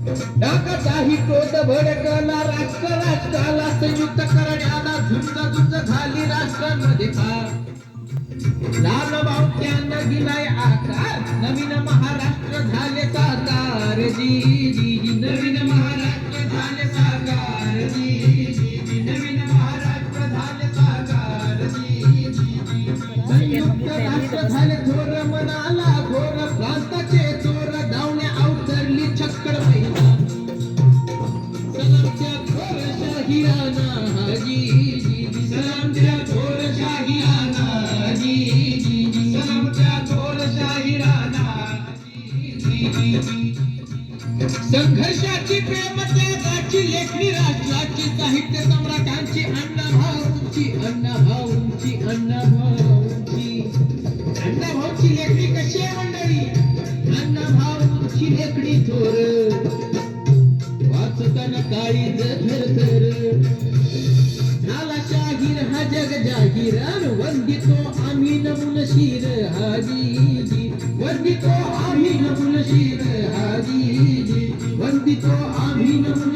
डाकाचाही क्रोध भडकला राष्ट्र राष्ट्राला संयुक्त करण्याला झुंज झाली राष्ट्रांमध्ये लाल बावट्यानं दिलाय आकार नवीन महाराष्ट्र झाले साकार जी जी जी नवीन महाराष्ट्र झाले साकार जी जी जी नवीन महाराष्ट्र झाले साकार जी जी जी संयुक्त राष्ट्र झाले थोर मनाला घोर प्रांताचे चोर धावण्या अवतरली छक्कड महिला सलामच्या थोर शाहिराना जी जी जी सलामच्या थोर शाहिराना जी जी जी सलामच्या थोर शाहिराना जी जी जी संघर्षाची प्रेम त्यागाची लेखणी राष्ट्राची साहित्य सम्राटांची अण्णाभाऊंची अण्णाभाऊंची अण्णाभाऊंची अण्णाभाऊंची लेखणी कशी आहे मंडळी अण्णाभाऊंची लेखणी थोर वाचताना काळी थर झाला शाहीर हा जग जाहीर वंदितो आम्ही नमुनशीर हाजी जी वंदितो आम्ही नमुनशीर हाजी जी वंदितो आम्ही नमुनशीर